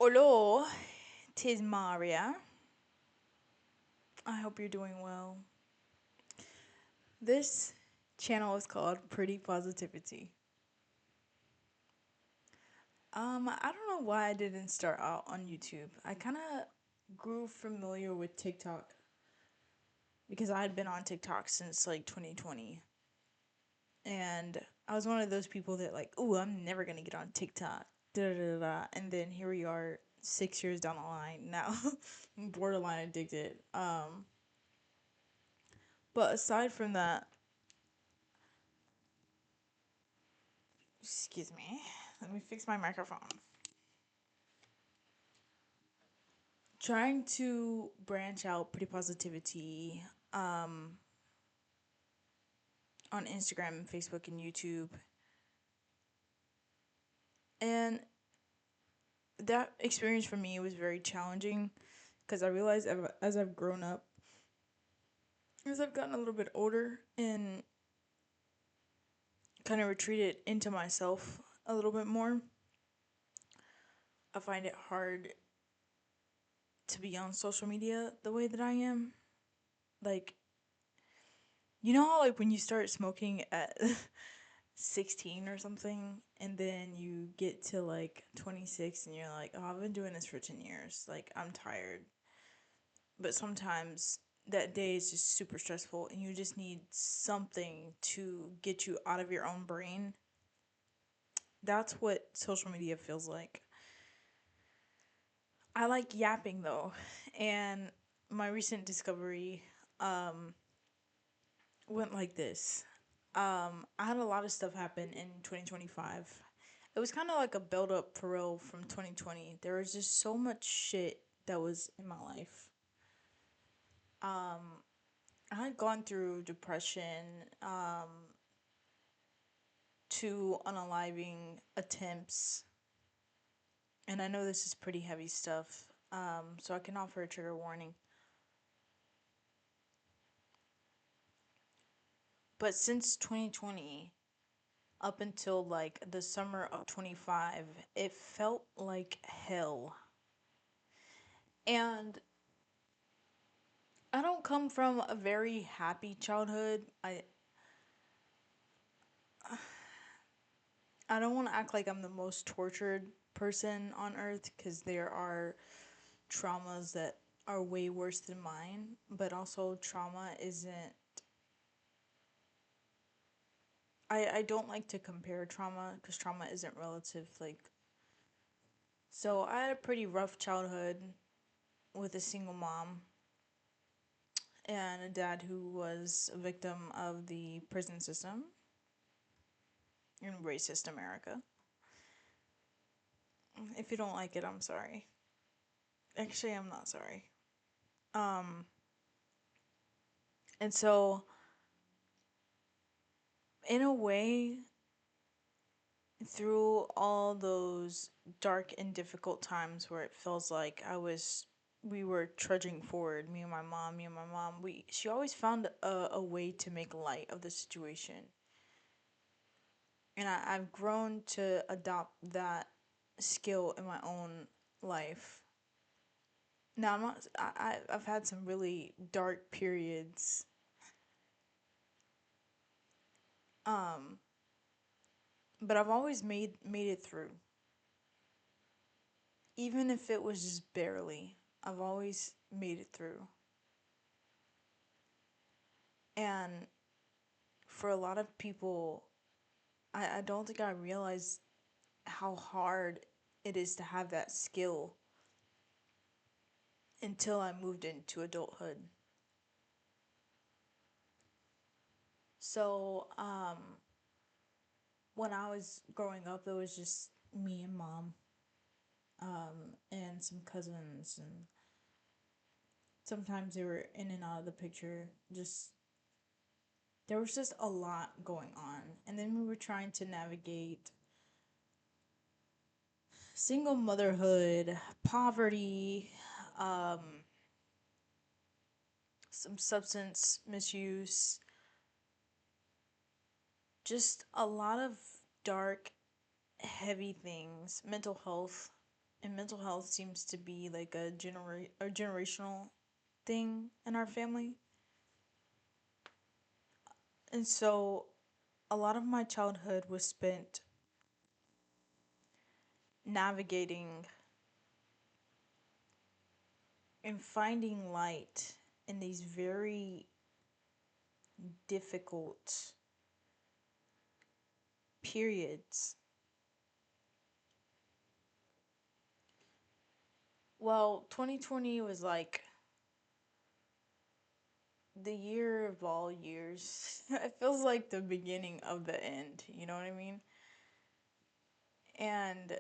Hello, tis Maria. I hope you're doing well. This channel is called Priddy Positivity. I don't know why I didn't start out on YouTube. I kind of grew familiar with TikTok because I had been on TikTok since like 2020. And I was one of those people that like, "Ooh, I'm never going to get on TikTok." Da, da, da, da. And then here we are 6 years down the line now. I'm borderline addicted. But aside from that, excuse me. Let me fix my microphone. Trying to branch out Pretty Positivity on Instagram, Facebook, and YouTube. And that experience for me was very challenging because I realized as I've grown up, as I've gotten a little bit older and kind of retreated into myself a little bit more, I find it hard to be on social media the way that I am. Like, you know how like when you start smoking at 16 or something and then you get to like 26 and you're like, "Oh, I've been doing this for 10 years. Like, I'm tired." But sometimes that day is just super stressful and you just need something to get you out of your own brain. That's what social media feels like. I like yapping though. And my recent discovery went like this. I had a lot of stuff happen in 2025. It was kind of like a build up for real from 2020. There was just so much shit that was in my life. I had gone through depression, two unaliving attempts, and I know this is pretty heavy stuff, so I can offer a trigger warning. But since 2020, up until like the summer of 25, it felt like hell. And I don't come from a very happy childhood. I don't want to act like I'm the most tortured person on earth because there are traumas that are way worse than mine, but also trauma isn't. I don't like to compare trauma because trauma isn't relative. Like, so I had a pretty rough childhood with a single mom and a dad who was a victim of the prison system in racist America. If you don't like it, I'm sorry. Actually, I'm not sorry. Um, and so in a way, through all those dark and difficult times where it feels like we were trudging forward, me and my mom, she always found a way to make light of the situation. And I've grown to adopt that skill in my own life. Now, I'm not, I've had some really dark periods, um, but I've always made it through. Even if it was just barely, I've always made it through. And for a lot of people, I don't think I realized how hard it is to have that skill until I moved into adulthood. So, when I was growing up, it was just me and mom, and some cousins, and sometimes they were in and out of the picture. Just there was just a lot going on, and then we were trying to navigate single motherhood, poverty, um, some substance misuse, just a lot of dark, heavy things, mental health. And mental health seems to be like a generational thing in our family. And so a lot of my childhood was spent navigating and finding light in these very difficult periods. Well, 2020 was like the year of all years. It feels like the beginning of the end, you know what I mean? And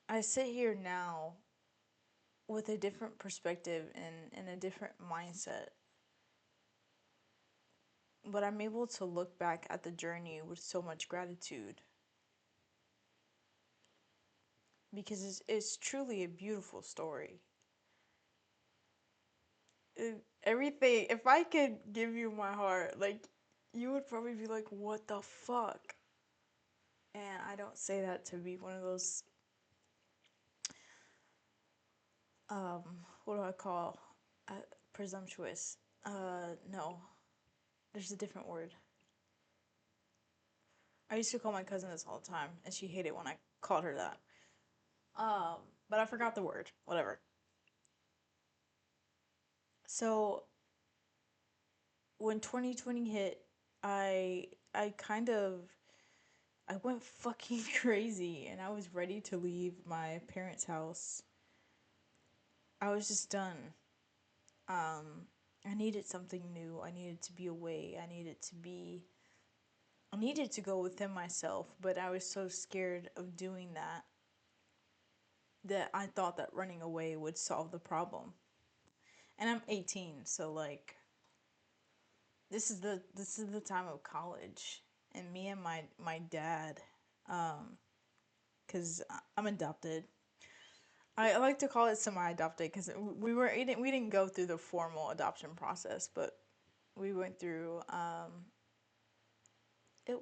I sit here now with a different perspective and a different mindset. But I'm able to look back at the journey with so much gratitude because it's truly a beautiful story. Everything, if I could give you my heart, like, you would probably be like, what the fuck? And I don't say that to be one of those, what do I call, uh, presumptuous. No, there's a different word. I used to call my cousin this all the time, and she hated when I called her that. But I forgot the word. Whatever. So when 2020 hit, I I kind of I went fucking crazy, and I was ready to leave my parents' house. I was just done. I needed something new. I needed to be away. I needed to go within myself, but I was so scared of doing that I thought that running away would solve the problem. And I'm 18, so like this is the time of college, and me and my dad, cuz I'm adopted. I like to call it semi-adopted cuz we didn't go through the formal adoption process, but we went through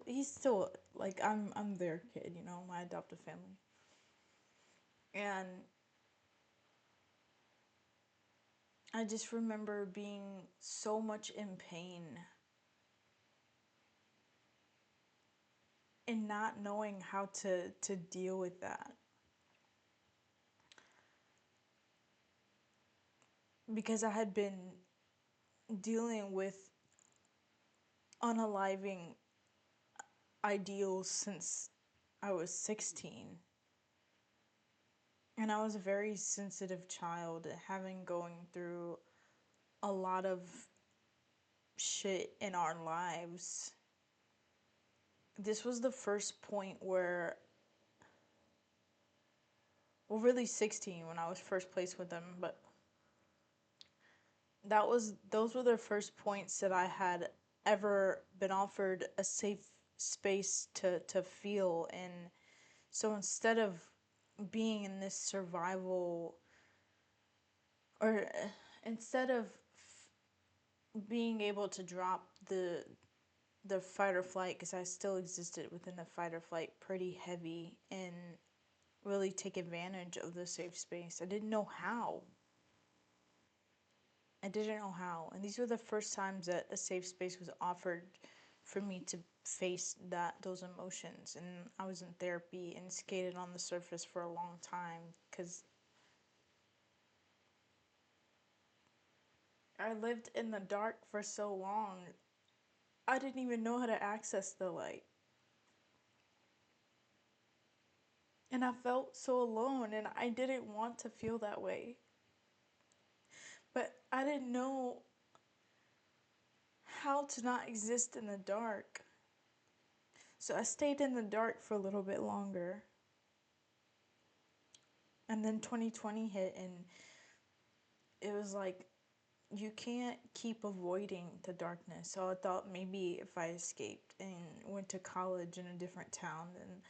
he's still like I'm their kid, my adoptive family. And I just remember being so much in pain and not knowing how to deal with that because I had been dealing with unaliving ideals since I was 16. And I was a very sensitive child, having going through a lot of shit in our lives. This was the first point where, well, really 16 when I was first placed with them, but those were the first points that I had ever been offered a safe space to feel. And so instead of being in this survival, or instead of being able to drop the fight or flight, because I still existed within the fight or flight pretty heavy, and really take advantage of the safe space, I didn't know how. And these were the first times that a safe space was offered for me to face those emotions. And I was in therapy and skated on the surface for a long time because I lived in the dark for so long. I didn't even know how to access the light. And I felt so alone, and I didn't want to feel that way. But I didn't know how to not exist in the dark. So I stayed in the dark for a little bit longer. And then 2020 hit, and it was like, you can't keep avoiding the darkness. So I thought maybe if I escaped and went to college in a different town, then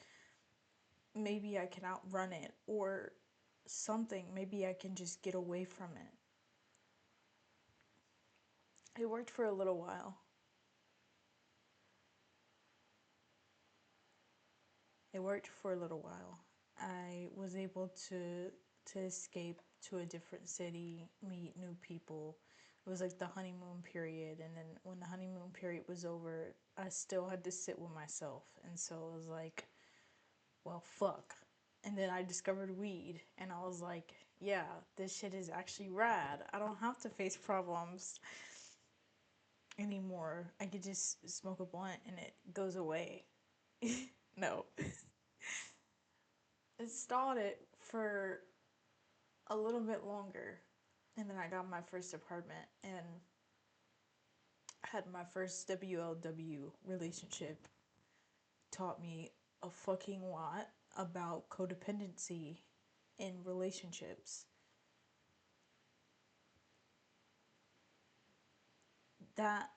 maybe I can outrun it or something. Maybe I can just get away from it. It worked for a little while. It worked for a little while. I was able to escape to a different city, meet new people. It was like the honeymoon period, and then when the honeymoon period was over, I still had to sit with myself, and so it was like, well, fuck. And then I discovered weed, and I was like, yeah, this shit is actually rad. I don't have to face problems anymore. I could just smoke a blunt and it goes away. No. It stalled it for a little bit longer. And then I got my first apartment and had my first WLW relationship. Taught me a fucking lot about codependency in relationships. That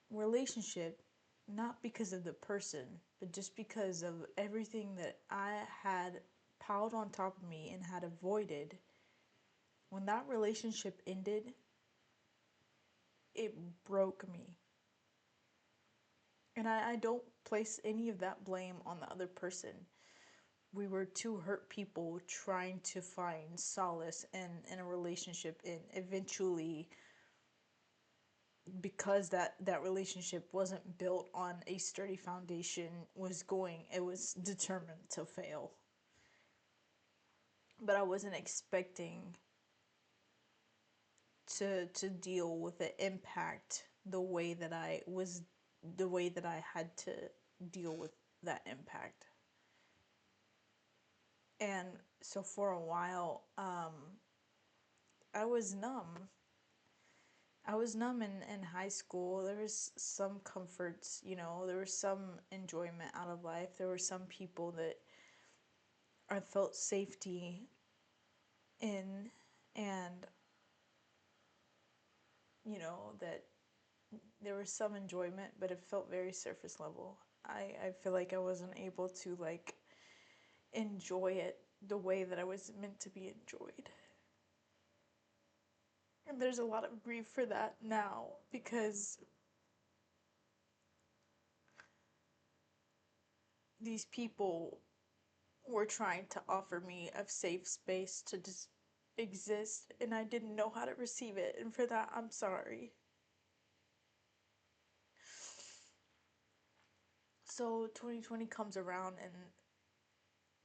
relationship, not because of the person, but just because of everything that I had piled on top of me and had avoided, when that relationship ended, it broke me. And I don't place any of that blame on the other person. We were two hurt people trying to find solace in a relationship, and eventually, because that relationship wasn't built on a sturdy foundation, it was determined to fail. But I wasn't expecting to deal with the impact the way that I had to deal with that impact. And so for a while, I was numb. I was numb in high school. There was some comforts, there was some enjoyment out of life. There were some people that I felt safety in, and, that there was some enjoyment, but it felt very surface level. I feel like I wasn't able to, like, enjoy it the way that I was meant to be enjoyed. And there's a lot of grief for that now because these people were trying to offer me a safe space to just exist, and I didn't know how to receive it. And for that, I'm sorry. So 2020 comes around, and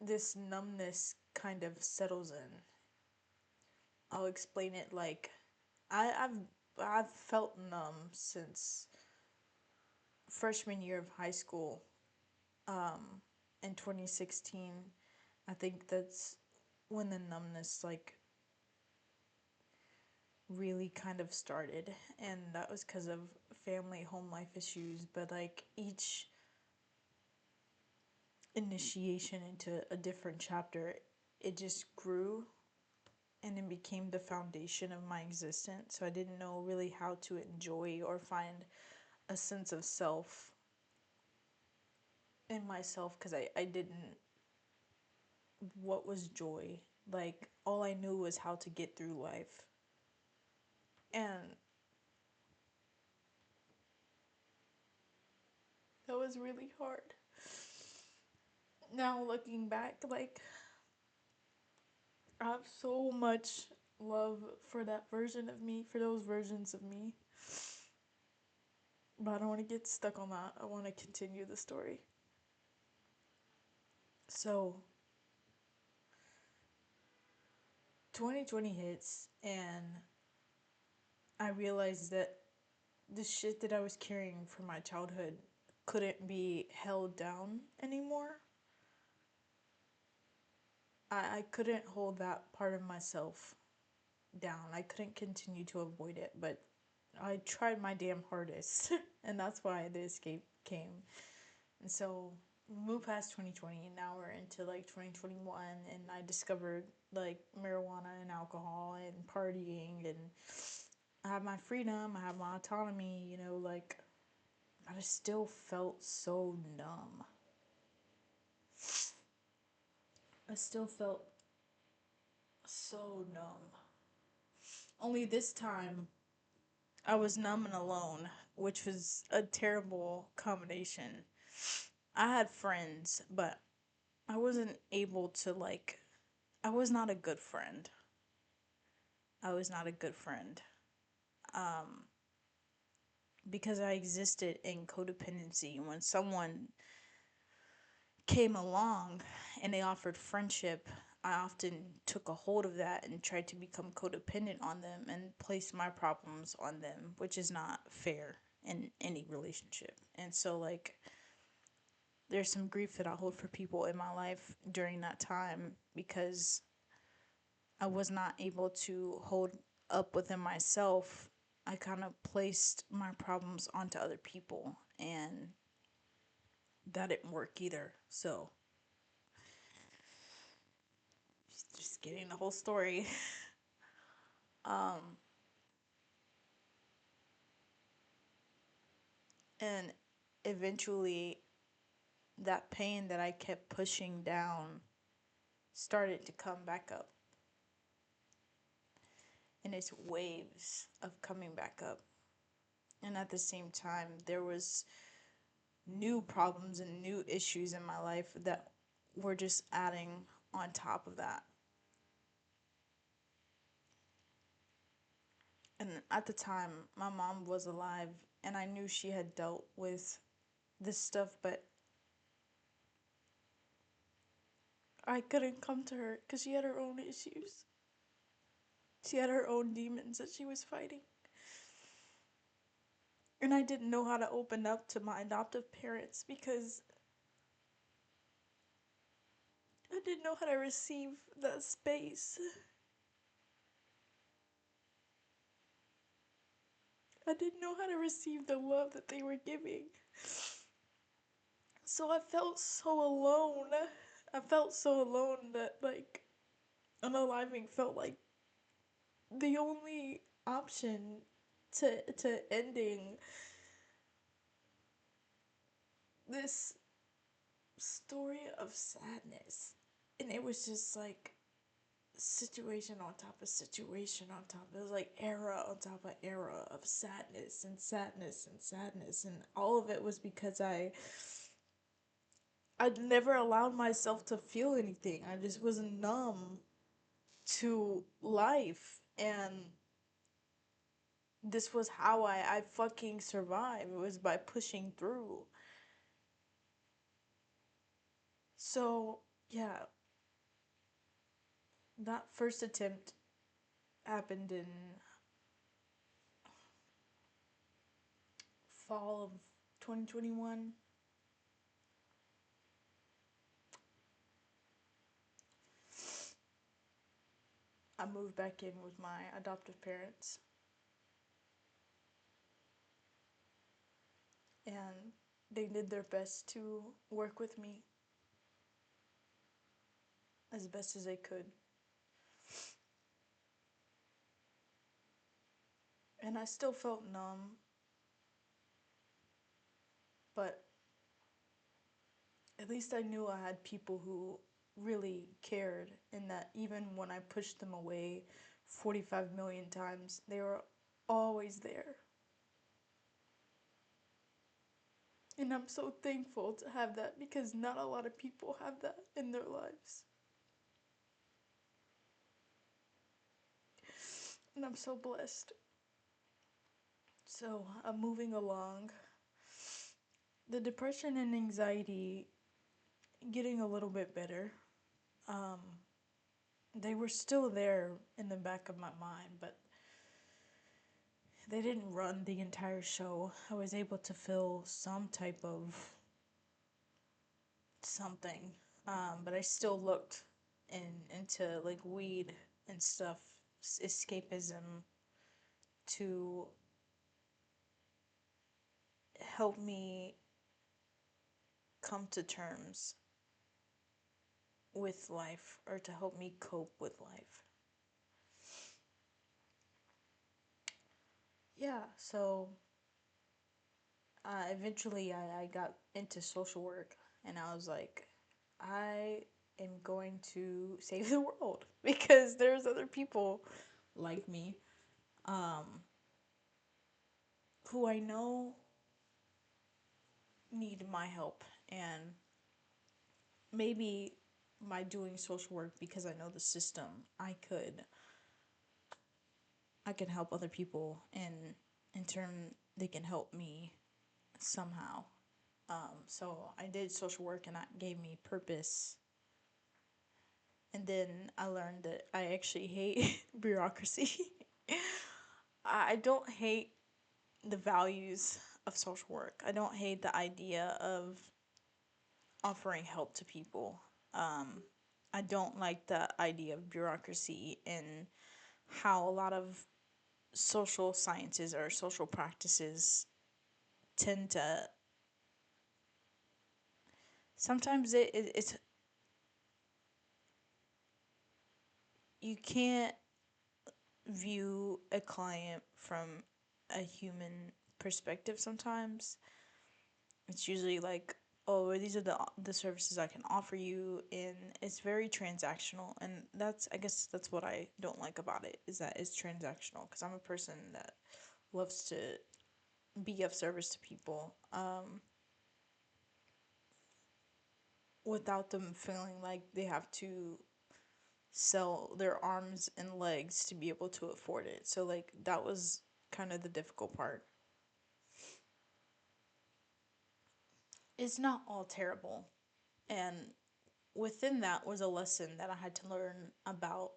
this numbness kind of settles in. I'll explain it like I've felt numb since freshman year of high school. In 2016, I think that's when the numbness, like, really kind of started, and that was because of family home life issues. But, like, each initiation into a different chapter, it just grew and it became the foundation of my existence. So I didn't know really how to enjoy or find a sense of self in myself, because I didn't, what was joy? Like, all I knew was how to get through life. And that was really hard. Now, looking back, like, I have so much love for that version of me, for those versions of me. But I don't want to get stuck on that. I want to continue the story. So, 2020 hits, and I realized that the shit that I was carrying from my childhood couldn't be held down anymore. I couldn't hold that part of myself down. I couldn't continue to avoid it, but I tried my damn hardest, and that's why the escape came. And so we moved past 2020, and now we're into, like, 2021, and I discovered, like, marijuana and alcohol and partying, and I have my freedom, I have my autonomy, like, I just still felt so numb. I still felt so numb. Only this time, I was numb and alone, which was a terrible combination. I had friends, but I wasn't able to, like, I was not a good friend. I was not a good friend. Um, because I existed in codependency. When someone came along and they offered friendship, I often took a hold of that and tried to become codependent on them and place my problems on them, which is not fair in any relationship. And so, like, there's some grief that I hold for people in my life during that time because I was not able to hold up within myself. I kind of placed my problems onto other people, and that didn't work either. So, just getting the whole story. Um, and eventually, that pain that I kept pushing down started to come back up. And it's waves of coming back up. And at the same time, there was new problems and new issues in my life that were just adding on top of that. And at the time, my mom was alive, and I knew she had dealt with this stuff, but I couldn't come to her because she had her own issues. She had her own demons that she was fighting. And I didn't know how to open up to my adoptive parents because I didn't know how to receive that space. I didn't know how to receive the love that they were giving. So I felt so alone. I felt so alone that, like, unaliving felt like the only option to ending this story of sadness. And it was just like situation on top of situation on top. It was like era on top of era of sadness and sadness and sadness. And all of it was because I'd never allowed myself to feel anything. I just was numb to life. And this was how I fucking survived. It was by pushing through. So, yeah, that first attempt happened in fall of 2021. I moved back in with my adoptive parents, and they did their best to work with me as best as they could. And I still felt numb, but at least I knew I had people who really cared, and that even when I pushed them away 45 million times, they were always there. And I'm so thankful to have that because not a lot of people have that in their lives. And I'm so blessed. So I'm moving along. The depression and anxiety getting a little bit better. Um, they were still there in the back of my mind, but they didn't run the entire show. I was able to feel some type of something, but I still looked into like weed and stuff, escapism, to help me come to terms with life or to help me cope with life. Yeah, so eventually I got into social work, and I was like, I am going to save the world because there's other people like me, um, who I know need my help. And maybe by doing social work, because I know the system, I can help other people, and in turn they can help me somehow. So I did social work, and that gave me purpose. And then I learned that I actually hate bureaucracy. I don't hate the values of social work. I don't hate the idea of offering help to people. Um, I don't like the idea of bureaucracy and how a lot of social sciences or social practices tend to sometimes it's you can't view a client from a human perspective. Sometimes it's usually like, oh, these are the services I can offer you, and it's very transactional. And that's, I guess that's what I don't like about it, is that it's transactional, because I'm a person that loves to be of service to people, without them feeling like they have to sell their arms and legs to be able to afford it. So like that was kind of the difficult part. It's not all terrible. And within that was a lesson that I had to learn about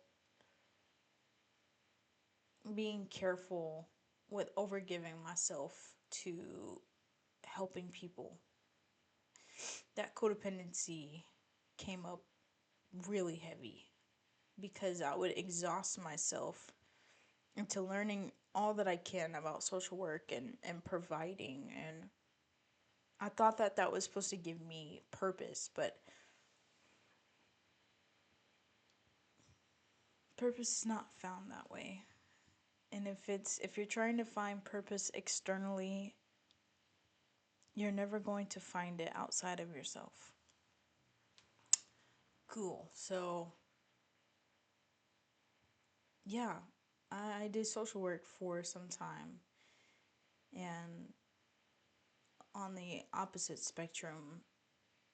being careful with overgiving myself to helping people. That codependency came up really heavy because I would exhaust myself into learning all that I can about social work and providing. And I thought that that was supposed to give me purpose, but purpose is not found that way. And if you're trying to find purpose externally, you're never going to find it outside of yourself. Cool. So, yeah, I did social work for some time. And on the opposite spectrum,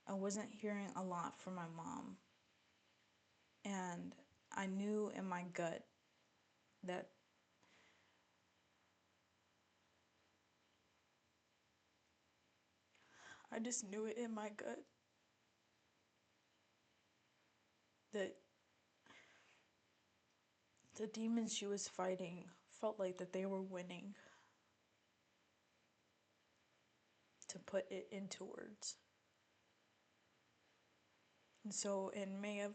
I wasn't hearing a lot from my mom. And I knew in my gut that I just knew it in my gut that the demons she was fighting felt like that they were winning, to put it into words. And so in May of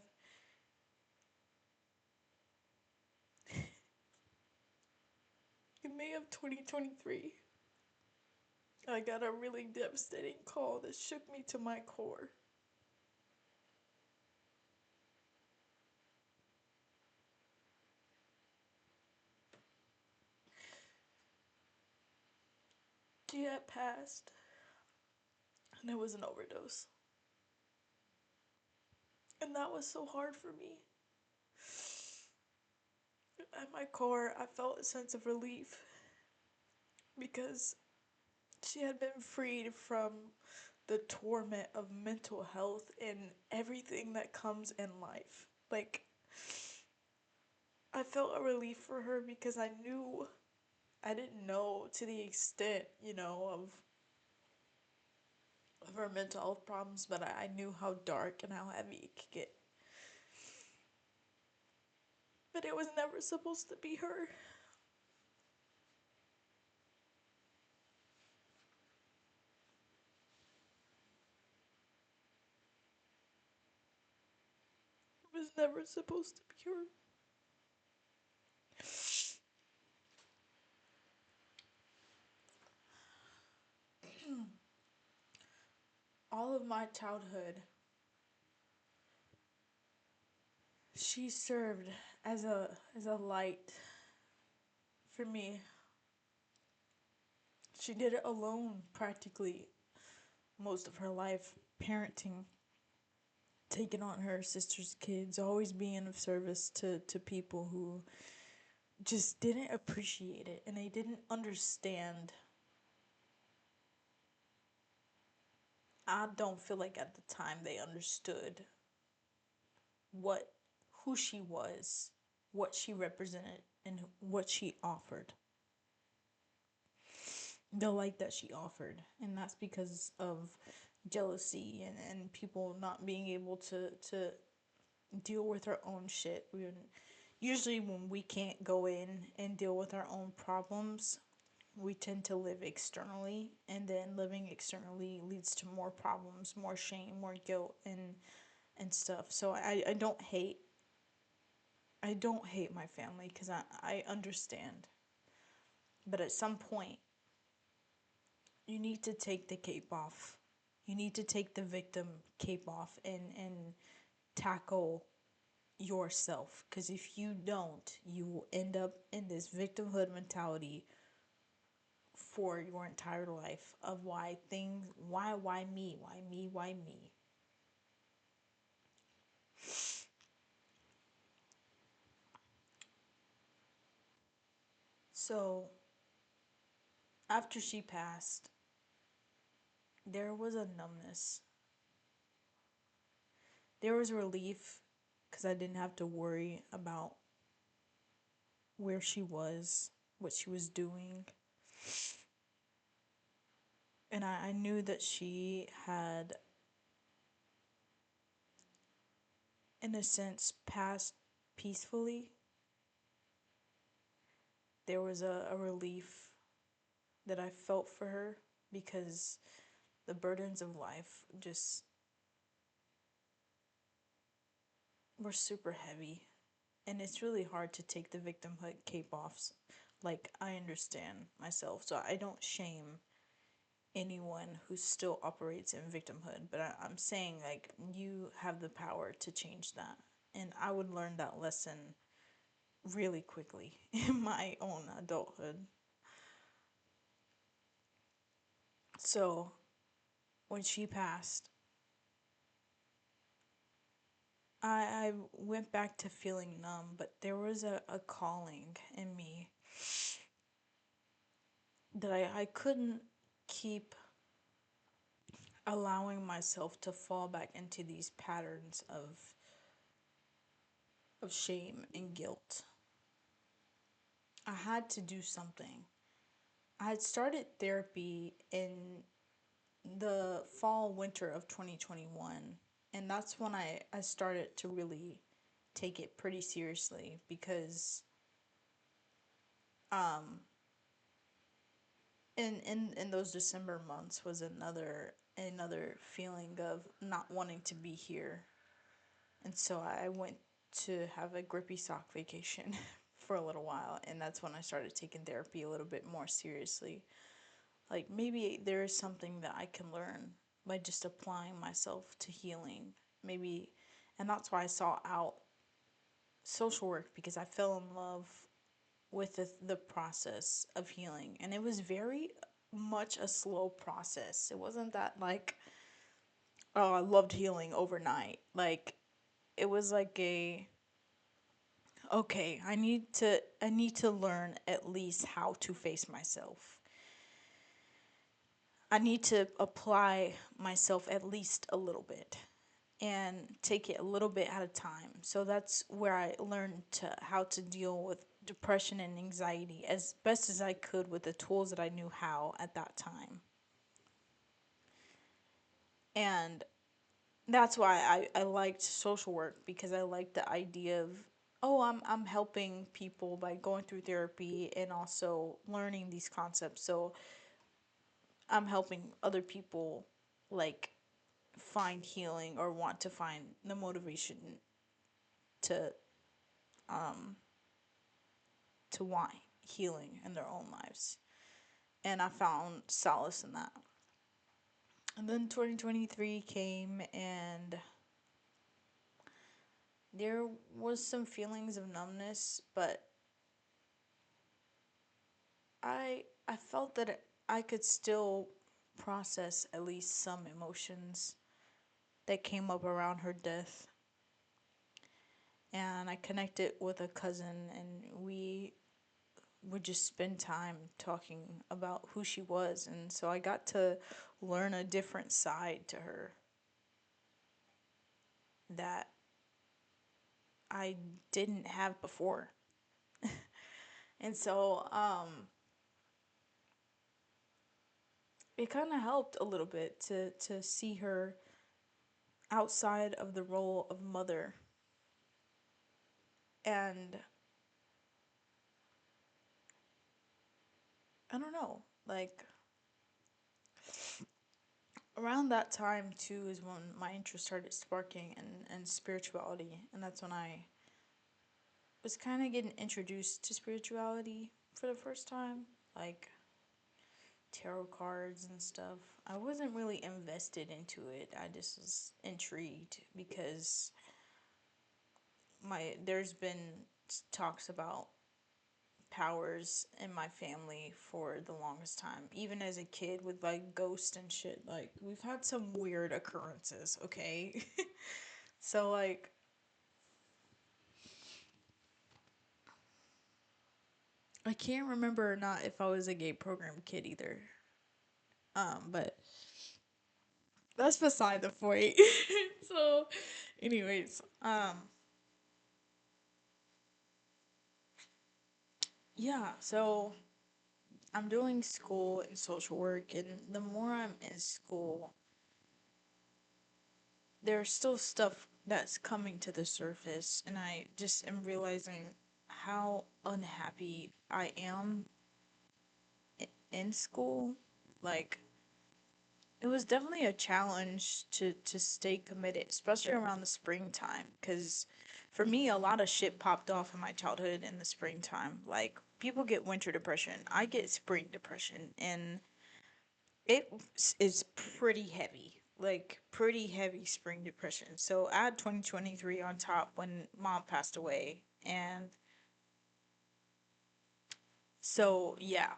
2023, I got a really devastating call that shook me to my core. She had passed, and it was an overdose. And that was so hard for me. At my core, I felt a sense of relief because she had been freed from the torment of mental health and everything that comes in life. Like, I felt a relief for her because I knew, I didn't know to the extent, of her mental health problems, but I knew how dark and how heavy it could get. But it was never supposed to be her. It was never supposed to be her. All of my childhood, she served as a light for me. She did it alone practically most of her life, parenting, taking on her sister's kids, always being of service to people who just didn't appreciate it, and they didn't understand I don't feel like at the time they understood what who she was, what she represented, and what she offered. The light that she offered. And that's because of jealousy and people not being able to deal with our own shit. Usually when we can't go in and deal with our own problems, we tend to live externally, and then living externally leads to more problems, more shame, more guilt, and stuff. So I don't hate my family because I understand. But at some point, you need to take the cape off. You need to take the victim cape off and tackle yourself. Because if you don't, you will end up in this victimhood mentality for your entire life of why me, why me, why me. So after she passed, there was a numbness. There was relief because I didn't have to worry about where she was, what she was doing. And I knew that she had, in a sense, passed peacefully. There was a relief that I felt for her because the burdens of life just were super heavy. And it's really hard to take the victimhood cape off. Like, I understand myself, so I don't shame anyone who still operates in victimhood, but I'm saying, like, you have the power to change that. And I would learn that lesson really quickly in my own adulthood. So when she passed, I went back to feeling numb, but there was a calling in me that I couldn't keep allowing myself to fall back into these patterns of shame and guilt. I had to do something. I had started therapy in the fall winter of 2021, and that's when I started to really take it pretty seriously because um in those December months was another feeling of not wanting to be here. And so I went to have a grippy sock vacation for a little while, and that's when I started taking therapy a little bit more seriously. Like, maybe there is something that I can learn by just applying myself to healing. Maybe, and that's why I saw out social work, because I fell in love with the process of healing. And it was very much a slow process. It wasn't that like, oh, I loved healing overnight. Like, it was like a, okay, I need to learn at least how to face myself. I need to apply myself at least a little bit and take it a little bit at a time. So that's where I learned to how to deal with depression and anxiety as best as I could with the tools that I knew how at that time. And that's why I liked social work, because I liked the idea of, oh, I'm helping people by going through therapy and also learning these concepts. So I'm helping other people, like, find healing or want to find the motivation to um to want healing in their own lives. And I found solace in that. And then 2023 came, and there was some feelings of numbness, but I felt that I could still process at least some emotions that came up around her death. And I connected with a cousin, and we would just spend time talking about who she was. And so I got to learn a different side to her that I didn't have before. And so it kind of helped a little bit to see her outside of the role of mother. And I don't know, like around that time too is when my interest started sparking in spirituality. And that's when I was kind of getting introduced to spirituality for the first time, like tarot cards and stuff. I wasn't really invested into it. I just was intrigued because there's been talks about powers in my family for the longest time. Even as a kid with like ghosts and shit, like we've had some weird occurrences, okay? So like I can't remember or not if I was a gay program kid either. But that's beside the point. So anyways, yeah, so I'm doing school and social work, and the more I'm in school, there's still stuff that's coming to the surface, and I just am realizing how unhappy I am in school. Like, it was definitely a challenge to stay committed, especially around the springtime, because for me, a lot of shit popped off in my childhood in the springtime. Like, people get winter depression, I get spring depression, and it is pretty heavy, like pretty heavy spring depression. So add 2023 on top when mom passed away. And so, yeah,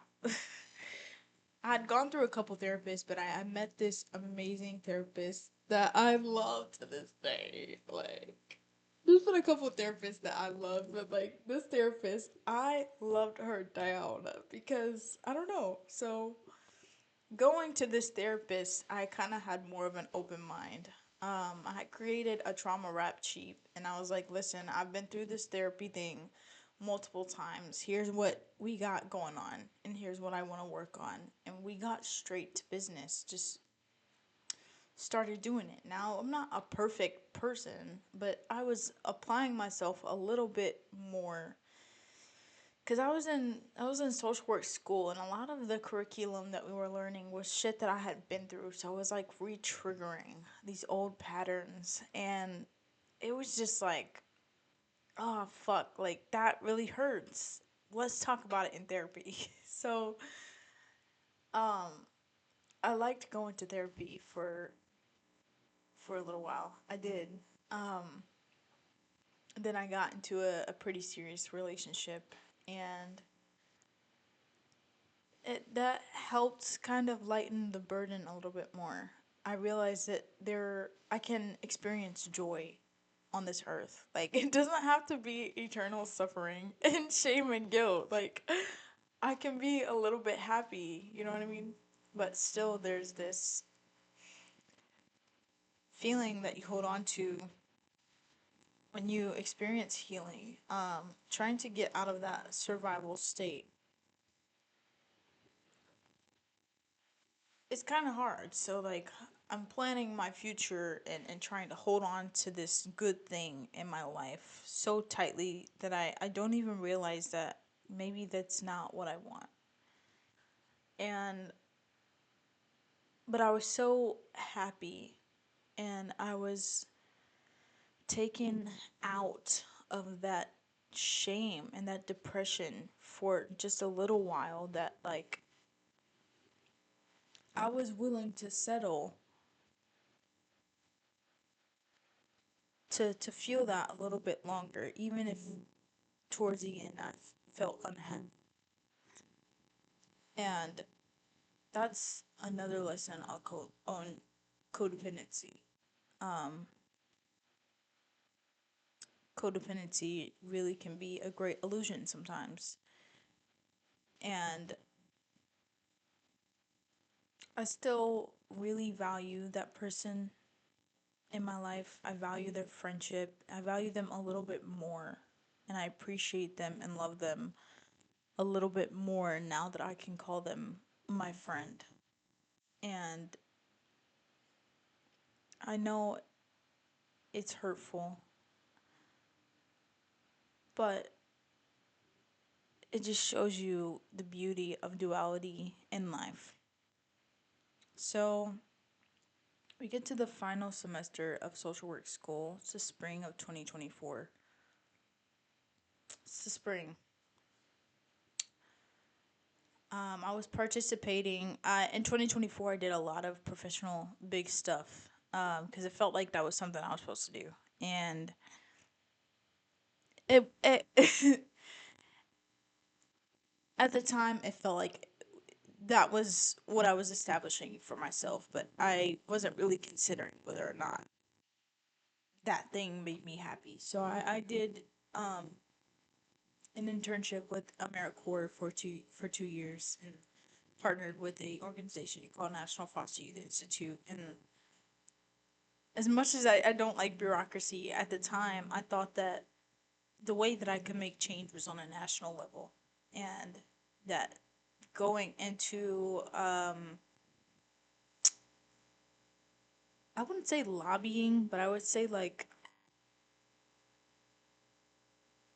I'd gone through a couple therapists, but I met this amazing therapist that I love to this day. Like, there's been a couple therapists that I love, but like this therapist, I loved her down because I don't know. So going to this therapist, I kind of had more of an open mind. I had created a trauma rap sheet, and I was like, listen, I've been through this therapy thing multiple times. Here's what we got going on, and here's what I want to work on. And we got straight to business, just started doing it. Now, I'm not a perfect person, but I was applying myself a little bit more because I was in social work school, and a lot of the curriculum that we were learning was shit that I had been through. So I was like re-triggering these old patterns, and it was just like, oh fuck, like that really hurts. Let's talk about it in therapy. So um, I liked going to therapy for a little while. I did. Um, then I got into a pretty serious relationship, and that helped kind of lighten the burden a little bit more. I realized that I can experience joy on this earth. Like it doesn't have to be eternal suffering and shame and guilt. Like I can be a little bit happy, you know what I mean? But still there's this feeling that you hold on to when you experience healing. Trying to get out of that survival state, it's kind of hard. So like I'm planning my future and trying to hold on to this good thing in my life so tightly that I don't even realize that maybe that's not what I want. And but I was so happy, and I was taken out of that shame and that depression for just a little while that like I was willing to settle to feel that a little bit longer, even if towards the end I felt unhappy. And that's another lesson on codependency. Um, Codependency really can be a great illusion sometimes. And I still really value that person in my life. I value their friendship. I value them a little bit more. And I appreciate them and love them a little bit more now that I can call them my friend. And I know it's hurtful, but it just shows you the beauty of duality in life. So, we get to the final semester of social work school. It's the spring of 2024. It's the spring. I was participating in 2024. I did a lot of professional big stuff because it felt like that was something I was supposed to do, and it at the time it felt like that was what I was establishing for myself, but I wasn't really considering whether or not that thing made me happy. So I did um, an internship with AmeriCorps for 2 years and partnered with a organization called National Foster Youth Institute. And as much as I don't like bureaucracy, at the time I thought that the way that I could make change was on a national level, and that going into I wouldn't say lobbying, but I would say like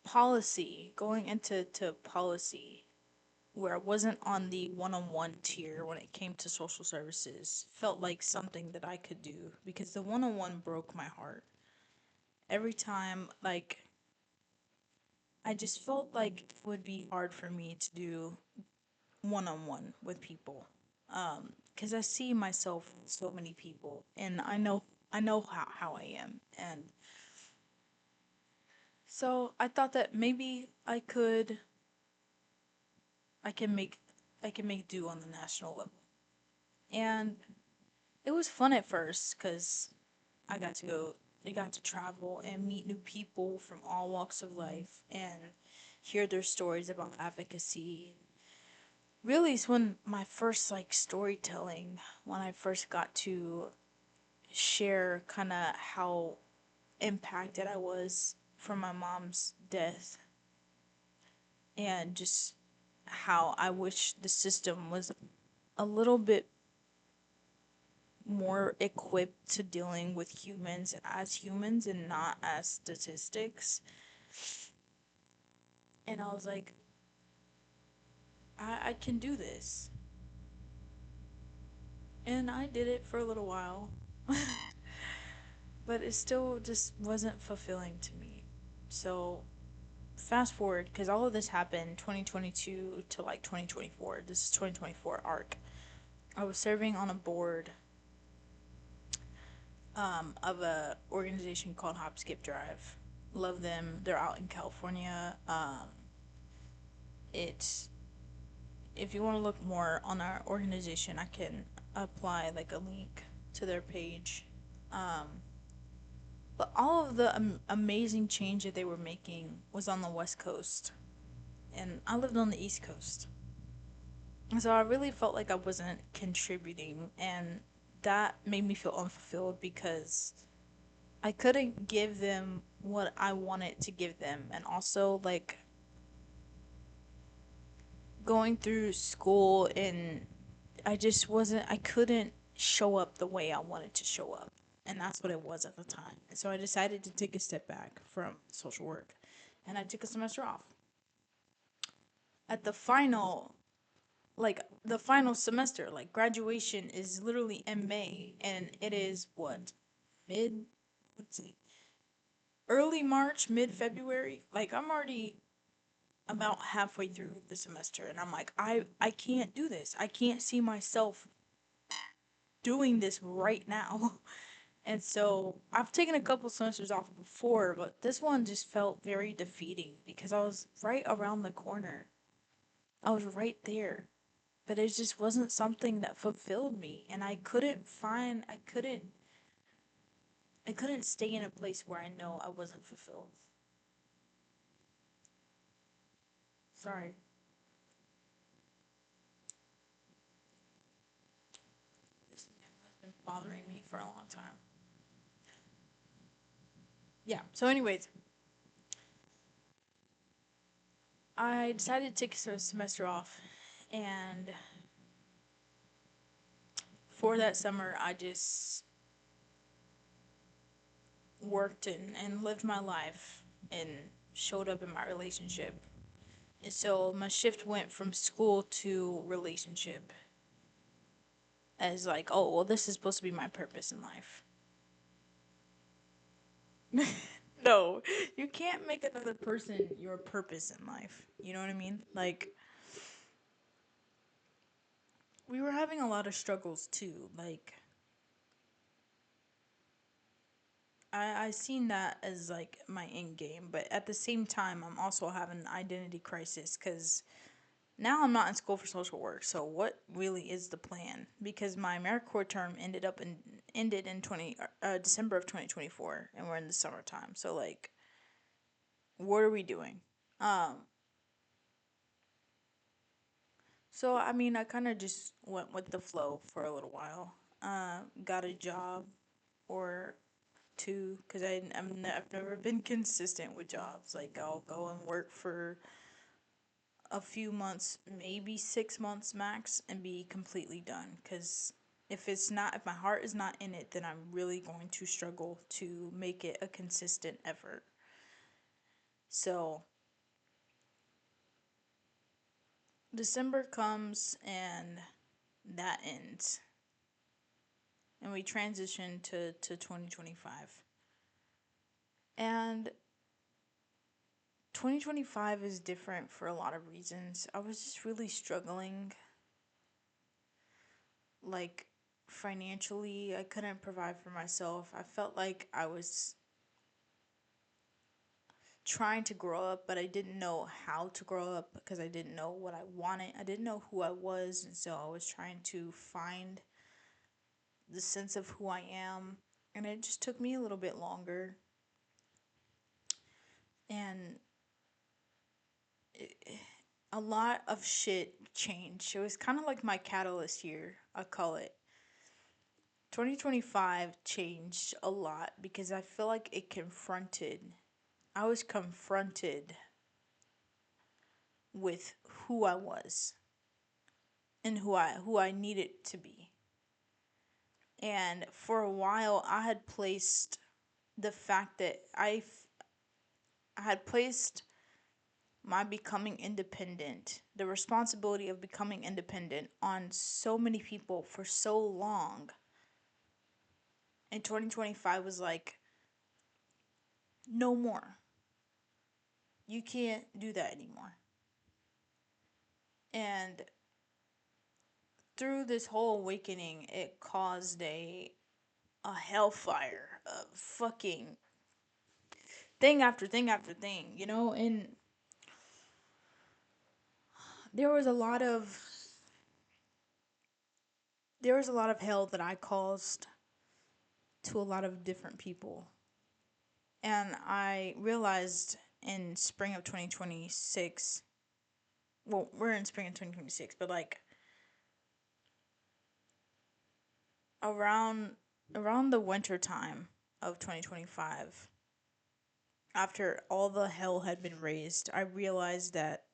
policy, going into policy where I wasn't on the one-on-one tier when it came to social services felt like something that I could do because the one-on-one broke my heart. Every time, like, I just felt like it would be hard for me to do one-on-one with people. Because I see myself in so many people, and I know how I am, and so I thought that maybe I can make I can make do on the national level. And it was fun at first because I got to travel and meet new people from all walks of life and hear their stories about advocacy. Really, it's when my first like storytelling, when I first got to share kind of how impacted I was from my mom's death and just how I wish the system was a little bit more equipped to dealing with humans as humans and not as statistics. And I was like, I can do this. And I did it for a little while, but it still just wasn't fulfilling to me. So, fast forward, because all of this happened 2022 to like 2024. This is 2024 arc. I was serving on a board of a organization called Hop Skip Drive. Love them. They're out in California. It's if you want to look more on our organization, I can apply like a link to their page. Um, but all of the amazing change that they were making was on the West Coast, and I lived on the East Coast. And so I really felt like I wasn't contributing, and that made me feel unfulfilled because I couldn't give them what I wanted to give them, and also like going through school and I couldn't show up the way I wanted to show up. And that's what it was at the time. And so I decided to take a step back from social work and I took a semester off. At the final semester, like graduation is literally in May and it is what? Mid, let's see, early March, mid February. Like I'm already about halfway through the semester and I'm like, I can't do this. I can't see myself doing this right now. And so I've taken a couple semesters off before, but this one just felt very defeating because I was right around the corner. I was right there. But it just wasn't something that fulfilled me and I couldn't stay in a place where I know I wasn't fulfilled. Sorry. been bothering me for a long time. Yeah. So, anyways, I decided to take a semester off, and for that summer, I just worked and lived my life and showed up in my relationship. And so my shift went from school to relationship as like, oh, well, this is supposed to be my purpose in life. No, you can't make another person your purpose in life. You know what I mean? Like, we were having a lot of struggles too. Like, I seen that as like my end game, but at the same time, I'm also having an identity crisis because now I'm not in school for social work. So what really is the plan? Because my AmeriCorps term ended in 20 December of 2024, and we're in the summertime. So like, what are we doing? Um, so I mean, I kind of just went with the flow for a little while. Got a job or two because I've never been consistent with jobs. Like I'll go and work for a few months, maybe 6 months max, and be completely done. Because if my heart is not in it, then I'm really going to struggle to make it a consistent effort. So December comes and that ends, and we transition to 2025. And 2025 is different for a lot of reasons. I was just really struggling, like financially. I couldn't provide for myself. I felt like I was trying to grow up, but I didn't know how to grow up because I didn't know what I wanted. I didn't know who I was, and so I was trying to find the sense of who I am. And it just took me a little bit longer. And a lot of shit changed. It was kind of like my catalyst year, I call it. 2025 changed a lot because I feel like I was confronted with who I was and who I needed to be. And for a while I had placed the fact that I had placed my becoming independent, the responsibility of becoming independent on so many people for so long. And 2025 was like, no more. You can't do that anymore. And through this whole awakening, it caused a hellfire of fucking thing after thing after thing, you know? And there was a lot of there was a lot of hell that I caused to a lot of different people. And I realized in spring of 2026, well, we're in spring of 2026, but like around around the winter time of 2025, after all the hell had been raised, I realized that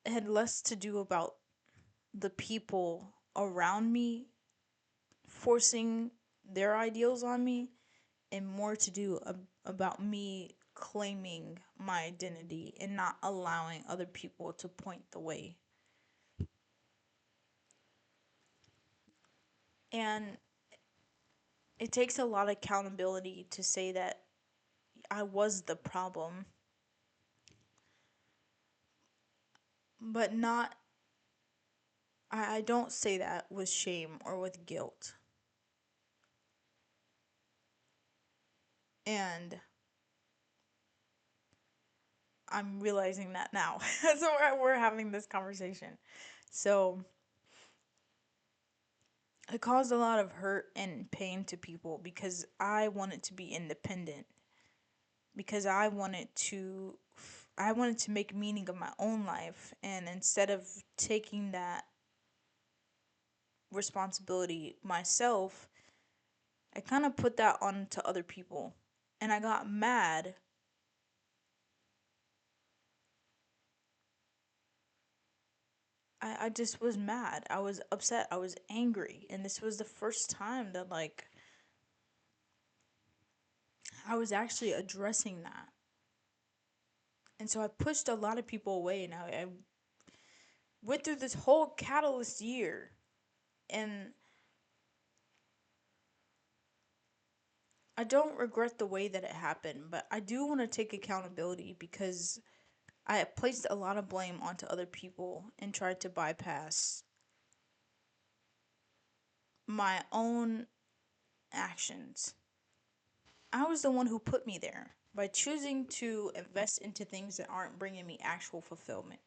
it had less to do about the people around me forcing their ideals on me and more to do about me claiming my identity and not allowing other people to point the way. And it takes a lot of accountability to say that I was the problem, but not, I don't say that with shame or with guilt. And I'm realizing that now. So we're having this conversation. So it caused a lot of hurt and pain to people because I wanted to be independent, because I wanted to make meaning of my own life, and instead of taking that responsibility myself, I kind of put that on to other people. And I got mad. I just was mad. I was upset. I was angry. And this was the first time that, like, I was actually addressing that. And so I pushed a lot of people away. And I went through this whole catalyst year. And I don't regret the way that it happened, but I do want to take accountability because I placed a lot of blame onto other people and tried to bypass my own actions. I was the one who put me there by choosing to invest into things that aren't bringing me actual fulfillment.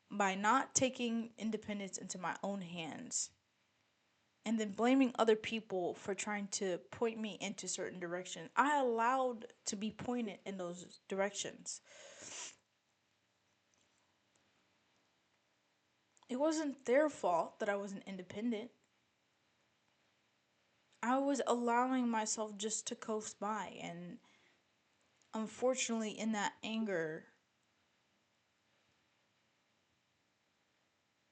By not taking independence into my own hands and then blaming other people for trying to point me into certain directions. I allowed to be pointed in those directions. It wasn't their fault that I wasn't independent. I was allowing myself just to coast by, and unfortunately, in that anger,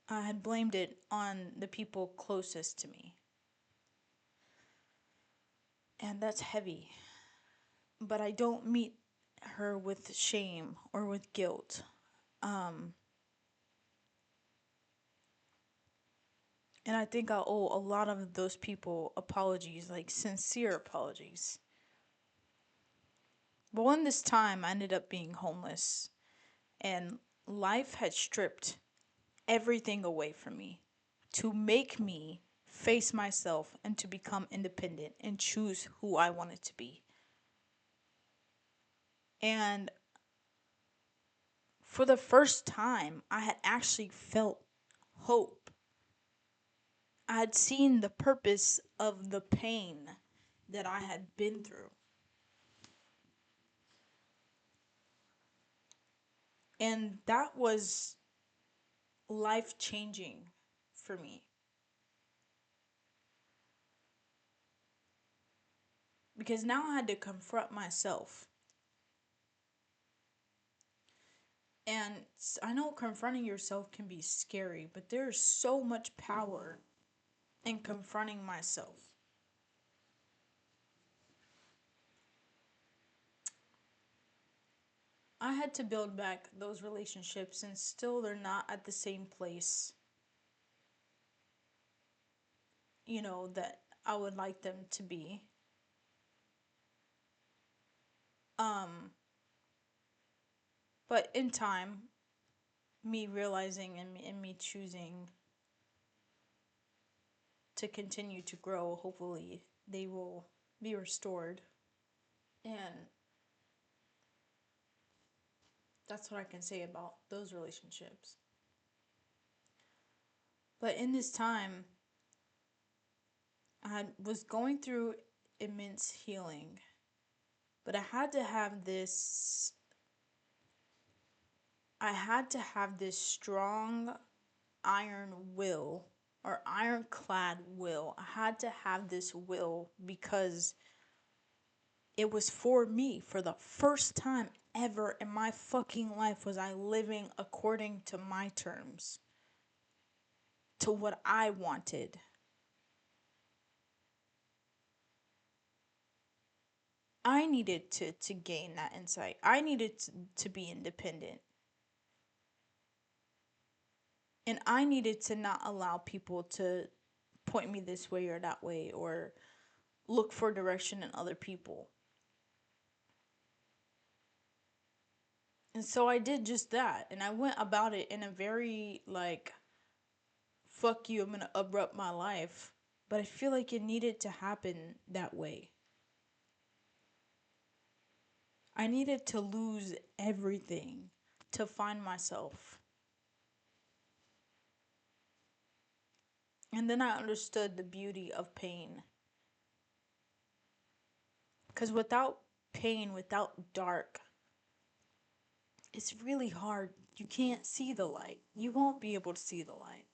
I had blamed it on the people closest to me. And that's heavy. But I don't meet her with shame or with guilt. Um, and I think I owe a lot of those people apologies, like sincere apologies. But when this time I ended up being homeless and life had stripped everything away from me to make me face myself and to become independent and choose who I wanted to be. And for the first time, I had actually felt hope. I had seen the purpose of the pain that I had been through. And that was life changing for me. Because now I had to confront myself. And I know confronting yourself can be scary, but there's so much power in confronting myself. I had to build back those relationships, and still they're not at the same place, that I would like them to be. Um, but in time, me realizing and me choosing to continue to grow, hopefully they will be restored. And that's what I can say about those relationships. But in this time, I was going through immense healing, but I had to have this strong iron will or ironclad will. I had to have this will because it was for me. For the first time ever in my fucking life was I living according to my terms, to what I wanted. I needed to gain that insight. I needed to be independent. And I needed to not allow people to point me this way or that way or look for direction in other people. And so I did just that. And I went about it in a very, like, fuck you, I'm going to abrupt my life. But I feel like it needed to happen that way. I needed to lose everything to find myself. And then I understood the beauty of pain. Because without pain, without dark, it's really hard. You can't see the light. You won't be able to see the light.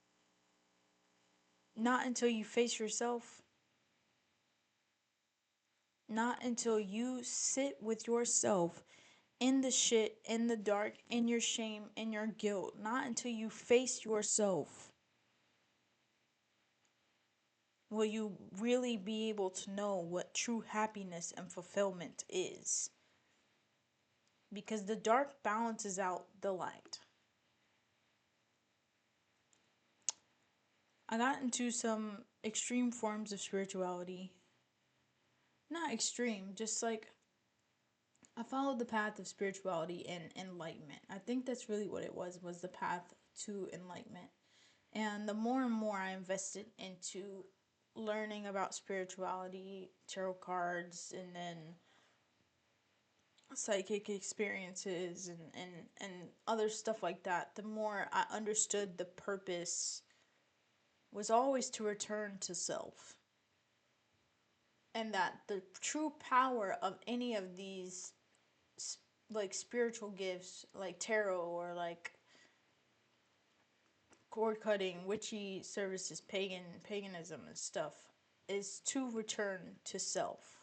Not until you face yourself. Not until you sit with yourself in the shit, in the dark, in your shame, in your guilt. Not until you face yourself will you really be able to know what true happiness and fulfillment is. Because the dark balances out the light. I got into some extreme forms of spirituality. Not extreme, just like I followed the path of spirituality and enlightenment. I think that's really what it was the path to enlightenment. And the more and more I invested into learning about spirituality, tarot cards, and then psychic experiences and other stuff like that, the more I understood the purpose was always to return to self. And that the true power of any of these like spiritual gifts like tarot or like cord cutting, witchy services, paganism and stuff is to return to self.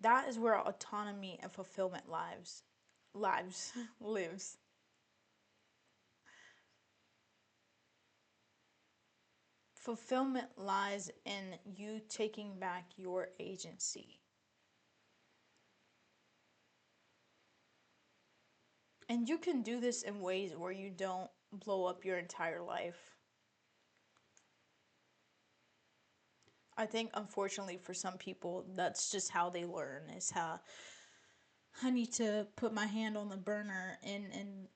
That is where autonomy and fulfillment lives lives. Fulfillment lies in you taking back your agency. And you can do this in ways where you don't blow up your entire life. I think, unfortunately, for some people, that's just how they learn. Is how I need to put my hand on the burner and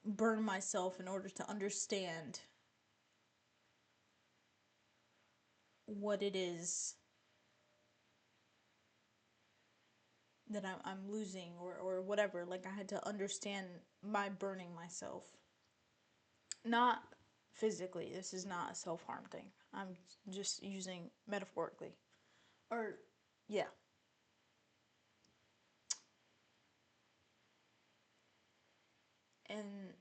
burn myself in order to understand what it is that I'm losing or whatever. Like, I had to understand my burning myself. Not physically. This is not a self-harm thing. I'm just using metaphorically. Or, yeah. And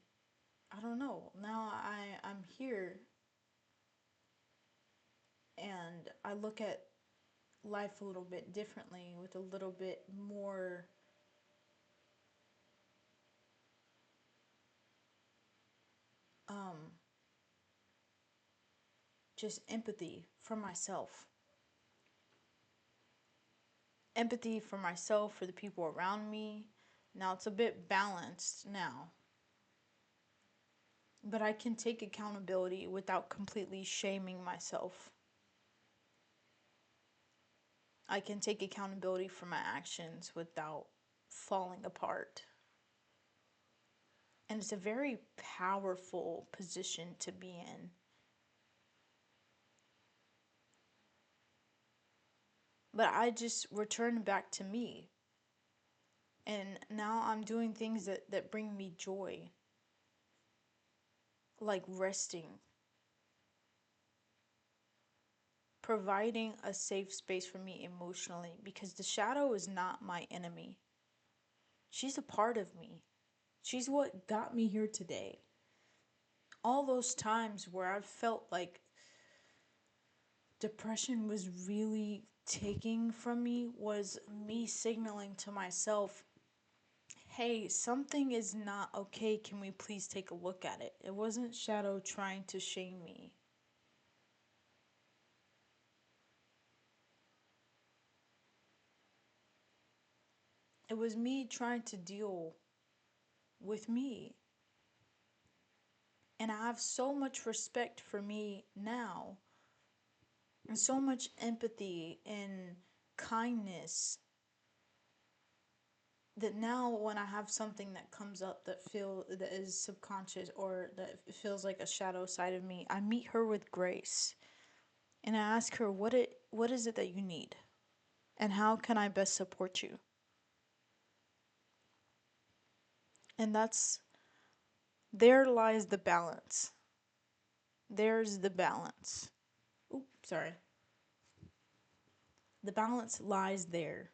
I don't know. Now I'm here and I look at life a little bit differently with a little bit more um just empathy for myself. Empathy for myself, for the people around me. Now it's a bit balanced now. But I can take accountability without completely shaming myself. I can take accountability for my actions without falling apart. And it's a very powerful position to be in. But I just returned back to me. And now I'm doing things that bring me joy. Like resting. Providing a safe space for me emotionally. Because the shadow is not my enemy. She's a part of me. She's what got me here today. All those times where I've felt like depression was really taking from me was me signaling to myself, hey, something is not okay. Can we please take a look at it? It wasn't shadow trying to shame me. It was me trying to deal with me. And I have so much respect for me now, and so much empathy and kindness that now when I have something that comes up that is subconscious or that feels like a shadow side of me, I meet her with grace and I ask her what is it that you need and how can I best support you? And there lies the balance. There's the balance. Oops, sorry. The balance lies there.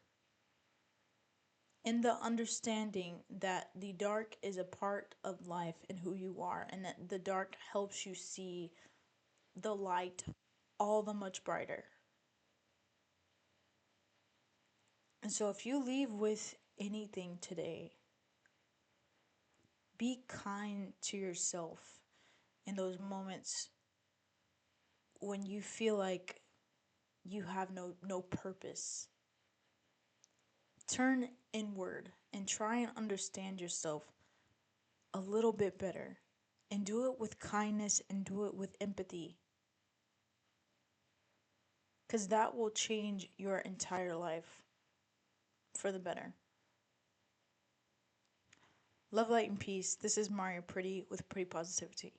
in the understanding that the dark is a part of life and who you are, and that the dark helps you see the light all the much brighter. And so, if you leave with anything today, be kind to yourself in those moments when you feel like you have no purpose. Turn inward and try and understand yourself a little bit better, and do it with kindness and do it with empathy, because that will change your entire life for the better. Love, light, and peace. This is Mareha Priddy with Priddy Positivity.